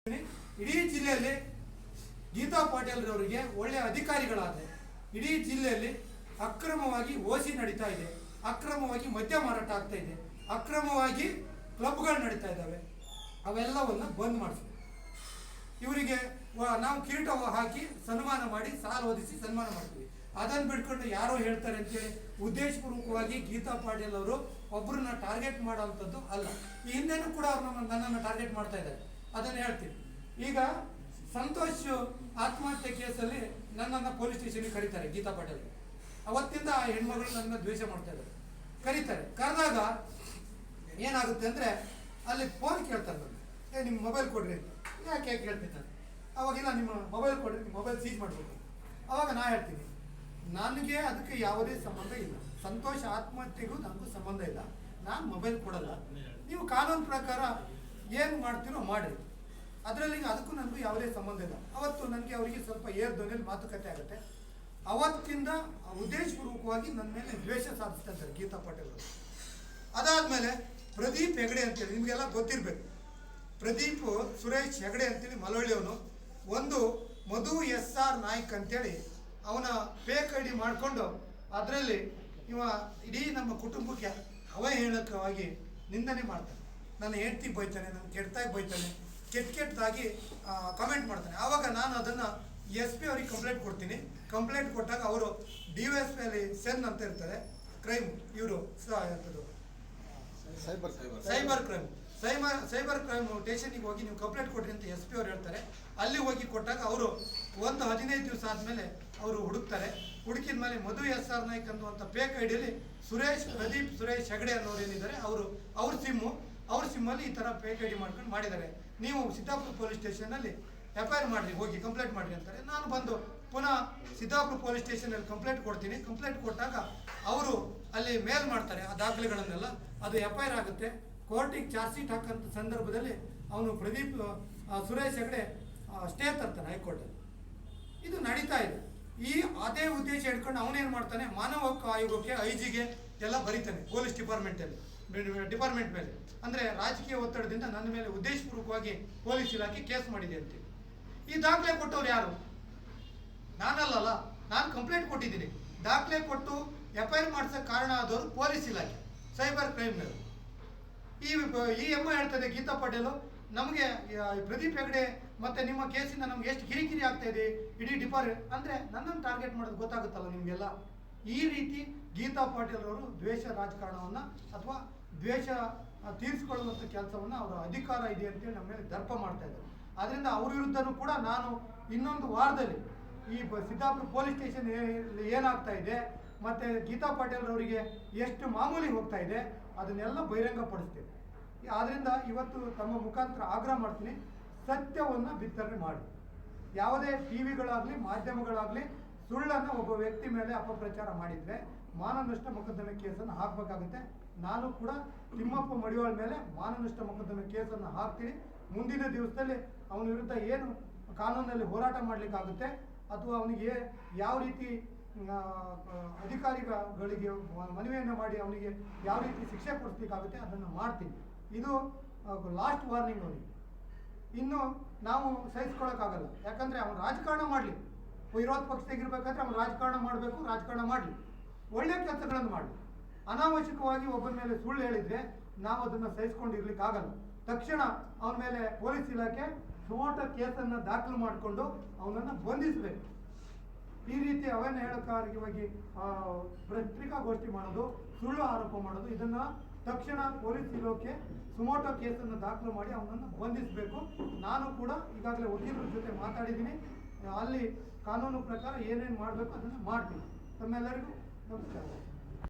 ಇಡೀ ಜಿಲ್ಲೆಯಲ್ಲಿ ಗೀತಾ ಪಾಟೀಲ್ ಅವರಿಗೆ ಒಳ್ಳೆಯ ಅಧಿಕಾರಿಗಳಾದರೆ ಇಡೀ ಜಿಲ್ಲೆಯಲ್ಲಿ ಅಕ್ರಮವಾಗಿ ಓಸಿ ನಡೀತಾ ಇದೆ, ಅಕ್ರಮವಾಗಿ ಮದ್ಯ ಮಾರಾಟ ಆಗ್ತಾ ಇದೆ, ಅಕ್ರಮವಾಗಿ ಕ್ಲಬ್ಗಳು ನಡೀತಾ ಇದ್ದಾವೆ. ಅವೆಲ್ಲವನ್ನು ಬಂದ್ ಮಾಡಿಸ್ಬೇಕು. ಇವರಿಗೆ ನಾವು ಕಿರೀಟ ಹಾಕಿ ಸನ್ಮಾನ ಮಾಡಿ ಸಾಲ ಓದಿಸಿ ಸನ್ಮಾನ ಮಾಡ್ತೀವಿ. ಅದನ್ನು ಬಿಟ್ಕೊಂಡು ಯಾರೋ ಹೇಳ್ತಾರೆ ಅಂತೇಳಿ ಉದ್ದೇಶಪೂರ್ವಕವಾಗಿ ಗೀತಾ ಪಾಟೀಲ್ ಅವರು ಒಬ್ಬರನ್ನ ಟಾರ್ಗೆಟ್ ಮಾಡೋವಂಥದ್ದು ಅಲ್ಲ. ಈ ಹಿಂದೆನೂ ಕೂಡ ಅವ್ರು ನನ್ನನ್ನು ಟಾರ್ಗೆಟ್ ಮಾಡ್ತಾ ಇದ್ದಾರೆ. ಅದನ್ನು ಹೇಳ್ತೀನಿ. ಈಗ ಸಂತೋಷ್ ಆತ್ಮಹತ್ಯೆ ಕೇಸಲ್ಲಿ ನನ್ನನ್ನು ಪೊಲೀಸ್ ಸ್ಟೇಷನ್ಗೆ ಕರೀತಾರೆ ಗೀತಾ ಪಾಟೀಲ್. ಅವತ್ತಿಂದ ಆ ಹೆಣ್ಮಗಳು ನನ್ನ ದ್ವೇಷ ಮಾಡ್ತಾ ಇದ್ದಾರೆ. ಕರೀತಾರೆ. ಕರೆದಾಗ ಏನಾಗುತ್ತೆ ಅಂದರೆ ಅಲ್ಲಿ ಫೋನ್ ಕೇಳ್ತಾರೆ ನಾನು, ನಿಮ್ಮ ಮೊಬೈಲ್ ಕೊಡ್ರಿ ಅಂತ. ಯಾಕೆ ಕೇಳ್ತೀನಿ ನಾನು. ಅವಾಗಿಲ್ಲ, ನಿಮ್ಮ ಮೊಬೈಲ್ ಕೊಡ್ರಿ, ನಿಮ್ಮ ಮೊಬೈಲ್ ಸೀಜ್ ಮಾಡಬೇಕು. ಅವಾಗ ನಾ ಹೇಳ್ತೀನಿ, ನನಗೆ ಅದಕ್ಕೆ ಯಾವುದೇ ಸಂಬಂಧ ಇಲ್ಲ. ಸಂತೋಷ್ ಆತ್ಮಹತ್ಯೆಗೂ ನನಗೂ ಸಂಬಂಧ ಇಲ್ಲ. ನಾನು ಮೊಬೈಲ್ ಕೊಡಲ್ಲ. ನೀವು ಕಾನೂನು ಪ್ರಕಾರ ಏನು ಮಾಡ್ತೀರೋ ಮಾಡಿರಿ, ಅದರಲ್ಲಿ ಅದಕ್ಕೂ ನನಗೂ ಯಾವುದೇ ಸಂಬಂಧ ಇಲ್ಲ. ಅವತ್ತು ನನಗೆ ಅವರಿಗೆ ಸ್ವಲ್ಪ ಧ್ವನಿಯಲ್ಲಿ ಮಾತುಕತೆ ಆಗುತ್ತೆ. ಅವತ್ತಿಂದ ಉದ್ದೇಶಪೂರ್ವಕವಾಗಿ ನನ್ನ ಮೇಲೆ ದ್ವೇಷ ಸಾಧಿಸ್ತಾ ಇದ್ದಾರೆ ಗೀತಾ ಪಾಟೀಲ್ ಅವರು. ಅದಾದಮೇಲೆ ಪ್ರದೀಪ್ ಹೆಗಡೆ ಅಂತೇಳಿ ನಿಮಗೆಲ್ಲ ಗೊತ್ತಿರಬೇಕು. ಪ್ರದೀಪ್ ಸುರೇಶ್ ಹೆಗಡೆ ಅಂತೇಳಿ ಮಳವಳ್ಳಿಯವನು. ಒಂದು ಮಧು SR ನಾಯ್ಕ್ ಅಂತೇಳಿ ಅವನ ಫೇಕ್ ID ಮಾಡಿಕೊಂಡು ಅದರಲ್ಲಿ ಇವ ಇಡೀ ನಮ್ಮ ಕುಟುಂಬಕ್ಕೆ ಅವಹೇಳಕವಾಗಿ ನಿಂದನೆ ಮಾಡ್ತಾನೆ. ನನ್ನ ಹೆಂಡತಿ ಬೈತಾನೆ, ನನ್ನ ಕೆಟ್ಟದಾಗಿ ಬೈತಾನೆ, ಕೆಟ್ಟದಾಗಿ ಕಮೆಂಟ್ ಮಾಡ್ತಾನೆ. ಆವಾಗ ನಾನು ಅದನ್ನು SP ಅವ್ರಿಗೆ ಕಂಪ್ಲೇಂಟ್ ಕೊಡ್ತೀನಿ. ಕಂಪ್ಲೇಂಟ್ ಕೊಟ್ಟಾಗ ಅವರು DYSP ಅಲ್ಲಿ ಸೆನ್ ಅಂತ ಇರ್ತಾರೆ, ಕ್ರೈಮ್, ಇವರು ಸೈಬರ್ ಕ್ರೈಮ್ ಸ್ಟೇಷನಿಗೆ ಹೋಗಿ ನೀವು ಕಂಪ್ಲೇಂಟ್ ಕೊಡ್ರಿ ಅಂತ SP ಅವ್ರು ಹೇಳ್ತಾರೆ. ಅಲ್ಲಿ ಹೋಗಿ ಕೊಟ್ಟಾಗ ಅವರು ಒಂದು 15 ದಿವಸ ಆದಮೇಲೆ ಅವರು ಹುಡುಕ್ತಾರೆ. ಹುಡುಕಿದ ಮೇಲೆ ಮಧು SR ನಾಯ್ಕ್ ಅನ್ನುವಂಥ ಫೇಕ್ ಐಡಿಯಲ್ಲಿ ಪ್ರದೀಪ್ ಸುರೇಶ್ ಹೆಗಡೆ ಅನ್ನೋರು ಏನಿದ್ದಾರೆ ಅವ್ರ ಸಿಮ್ಮಲ್ಲಿ ಈ ಥರ ಫೇಕ್ ID ಮಾಡ್ಕೊಂಡು ಮಾಡಿದ್ದಾರೆ. ನೀವು ಸಿದ್ದಾಪುರ ಪೊಲೀಸ್ ಸ್ಟೇಷನಲ್ಲಿ FIR ಮಾಡಿರಿ, ಹೋಗಿ ಕಂಪ್ಲೇಂಟ್ ಮಾಡಿರಿ ಅಂತಾರೆ. ನಾನು ಬಂದು ಪುನಃ ಸಿದ್ದಾಪುರ ಪೊಲೀಸ್ ಸ್ಟೇಷನಲ್ಲಿ ಕಂಪ್ಲೇಂಟ್ ಕೊಡ್ತೀನಿ. ಕಂಪ್ಲೇಂಟ್ ಕೊಟ್ಟಾಗ ಅವರು ಅಲ್ಲಿ ಮೇಲ್ ಮಾಡ್ತಾರೆ ಆ ದಾಖಲೆಗಳನ್ನೆಲ್ಲ. ಅದು FIR ಆಗುತ್ತೆ. ಕೋರ್ಟಿಗೆ ಚಾರ್ಜ್ ಶೀಟ್ ಹಾಕೋಂಥ ಸಂದರ್ಭದಲ್ಲಿ ಅವನು ಪ್ರದೀಪ್ ಸುರೇಶ್ ಹೆಗಡೆ ಸ್ಟೇ ತರ್ತಾನೆ ಹೈಕೋರ್ಟಲ್ಲಿ. ಇದು ನಡೀತಾ ಇದೆ. ಅದೇ ಉದ್ದೇಶ ಇಟ್ಕೊಂಡು ಅವನೇನು ಮಾಡ್ತಾನೆ, ಮಾನವ ಹಕ್ಕು ಆಯೋಗಕ್ಕೆ IG ಎಲ್ಲ ಬರೀತಾನೆ ಪೊಲೀಸ್ ಡಿಪಾರ್ಟ್ಮೆಂಟ್ ಮೇಲೆ. ಅಂದರೆ ರಾಜಕೀಯ ಒತ್ತಡದಿಂದ ನನ್ನ ಮೇಲೆ ಉದ್ದೇಶಪೂರ್ವಕವಾಗಿ ಪೊಲೀಸ್ ಇಲಾಖೆ ಕೇಸ್ ಮಾಡಿದೆ ಅಂತೇಳಿ. ಈ ದಾಖಲೆ ಕೊಟ್ಟವ್ರು ಯಾರು? ನಾನಲ್ಲಲ್ಲ, ನಾನು ಕಂಪ್ಲೇಂಟ್ ಕೊಟ್ಟಿದ್ದೀನಿ. ದಾಖಲೆ ಕೊಟ್ಟು FIR ಮಾಡಿಸೋಕ್ಕೆ ಕಾರಣ ಆದವರು ಪೊಲೀಸ್ ಇಲಾಖೆ, ಸೈಬರ್ ಕ್ರೈಮ್ನವರು. ಈ ಎಮ್ಮ ಹೇಳ್ತದೆ ಗೀತಾ ಪಾಟೀಲ್, ನಮಗೆ ಪ್ರದೀಪ್ ಹೆಗಡೆ ಮತ್ತು ನಿಮ್ಮ ಕೇಸಿಂದ ನಮ್ಗೆ ಎಷ್ಟು ಕಿರಿಕಿರಿ ಆಗ್ತಾ ಇದೆ ಇಡೀ ಅಂದರೆ ನನ್ನನ್ನು ಟಾರ್ಗೆಟ್ ಮಾಡೋದು ಗೊತ್ತಾಗುತ್ತಲ್ಲ ನಿಮಗೆಲ್ಲ. ಈ ರೀತಿ ಗೀತಾ ಪಾಟೀಲ್ ಅವರು ದ್ವೇಷ ರಾಜಕಾರಣವನ್ನು ಅಥವಾ ದ್ವೇಷ ತೀರಿಸಿಕೊಳ್ಳುವಂಥ ಕೆಲಸವನ್ನು ಅವರ ಅಧಿಕಾರ ಇದೆ ಅಂತೇಳಿ ನಮ್ಮ ಮೇಲೆ ದರ್ಪ ಮಾಡ್ತಾ ಇದ್ದಾರೆ. ಆದ್ದರಿಂದ ಅವ್ರ ವಿರುದ್ಧನೂ ಕೂಡ ನಾನು ಇನ್ನೊಂದು ವಾರದಲ್ಲಿ ಈ ಸಿದ್ದಾಪುರ ಪೊಲೀಸ್ ಸ್ಟೇಷನ್ ಏನಾಗ್ತಾ ಇದೆ ಮತ್ತು ಗೀತಾ ಪಾಟೀಲ್ ಅವರಿಗೆ ಎಷ್ಟು ಮಾಮೂಲಿ ಹೋಗ್ತಾ ಇದೆ ಅದನ್ನೆಲ್ಲ ಬಹಿರಂಗಪಡಿಸ್ತೇವೆ. ಆದ್ದರಿಂದ ಇವತ್ತು ತಮ್ಮ ಮುಖಾಂತರ ಆಗ್ರಹ ಮಾಡ್ತೀನಿ, ಸತ್ಯವನ್ನು ಬಿತ್ತನೆ ಮಾಡಿ. ಯಾವುದೇ TVಗಳಾಗಲಿ ಮಾಧ್ಯಮಗಳಾಗಲಿ ಸುಳ್ಳನ್ನು ಒಬ್ಬ ವ್ಯಕ್ತಿ ಮೇಲೆ ಅಪಪ್ರಚಾರ ಮಾಡಿದರೆ ಮಾನನಷ್ಟ ಮೊಕದ್ದಮೆ ಕೇಸನ್ನು ಹಾಕಬೇಕಾಗುತ್ತೆ. ನಾನು ಕೂಡ ತಿಮ್ಮಪ್ಪ ಮಡಿವಾಳ ಮೇಲೆ ಮಾನನಷ್ಟ ಮೊಕದ್ದಮೆ ಕೇಸನ್ನು ಹಾಕ್ತೀನಿ. ಮುಂದಿನ ದಿವಸದಲ್ಲಿ ಅವನ ವಿರುದ್ಧ ಏನು ಕಾನೂನಲ್ಲಿ ಹೋರಾಟ ಮಾಡಲಿಕ್ಕಾಗುತ್ತೆ ಅಥವಾ ಅವನಿಗೆ ಯಾವ ರೀತಿ ಅಧಿಕಾರಿಗಳಿಗೆ ಮನವಿಯನ್ನು ಮಾಡಿ ಅವನಿಗೆ ಯಾವ ರೀತಿ ಶಿಕ್ಷೆ ಕೊಡಿಸ್ಲಿಕ್ಕಾಗುತ್ತೆ ಅದನ್ನು ಮಾಡ್ತೀನಿ. ಇದು ಲಾಸ್ಟ್ ವಾರ್ನಿಂಗ್ ಅವನಿಗೆ. ಇನ್ನು ನಾವು ಸಹಿಸ್ಕೊಳ್ಳೋಕ್ಕಾಗಲ್ಲ. ಯಾಕಂದರೆ ಅವನು ರಾಜಕಾರಣ ಮಾಡಲಿ, ವಿರೋಧ ಪಕ್ಷದಾಗಿರ್ಬೇಕಾದ್ರೆ ಅವನು ರಾಜಕಾರಣ ಮಾಡಬೇಕು, ರಾಜಕಾರಣ ಮಾಡಲಿ, ಒಳ್ಳೆಯ ಕೆಲಸಗಳನ್ನು ಮಾಡಲಿ. ಅನಾವಶ್ಯಕವಾಗಿ ಒಬ್ಬನ ಮೇಲೆ ಸುಳ್ಳು ಹೇಳಿದರೆ ನಾವು ಅದನ್ನು ಸಹಿಸ್ಕೊಂಡಿರ್ಲಿಕ್ಕಾಗಲ್ಲ. ತಕ್ಷಣ ಅವನ ಮೇಲೆ ಪೊಲೀಸ್ ಇಲಾಖೆ ಸುಮೋಟೋ ಕೇಸನ್ನು ದಾಖಲು ಮಾಡಿಕೊಂಡು ಅವನನ್ನು ಬಂಧಿಸಬೇಕು. ಈ ರೀತಿ ಅವನ್ನ ಹೇಳಕಾರವಾಗಿ ಪತ್ರಿಕಾಗೋಷ್ಠಿ ಮಾಡೋದು, ಸುಳ್ಳು ಆರೋಪ ಮಾಡೋದು, ಇದನ್ನು ತಕ್ಷಣ ಪೊಲೀಸ್ ಇಲಾಖೆ ಸುಮೋಟೋ ಕೇಸನ್ನು ದಾಖಲು ಮಾಡಿ ಅವನನ್ನು ಬಂಧಿಸಬೇಕು. ನಾನು ಕೂಡ ಈಗಾಗಲೇ ವಕೀಲರ ಜೊತೆ ಮಾತಾಡಿದ್ದೀನಿ. ಅಲ್ಲಿ ಕಾನೂನು ಪ್ರಕಾರ ಏನೇನು ಮಾಡಬೇಕು ಅದನ್ನು ಮಾಡ್ತೀನಿ. ತಮ್ಮೆಲ್ಲರಿಗೂ ನಮಸ್ಕಾರ.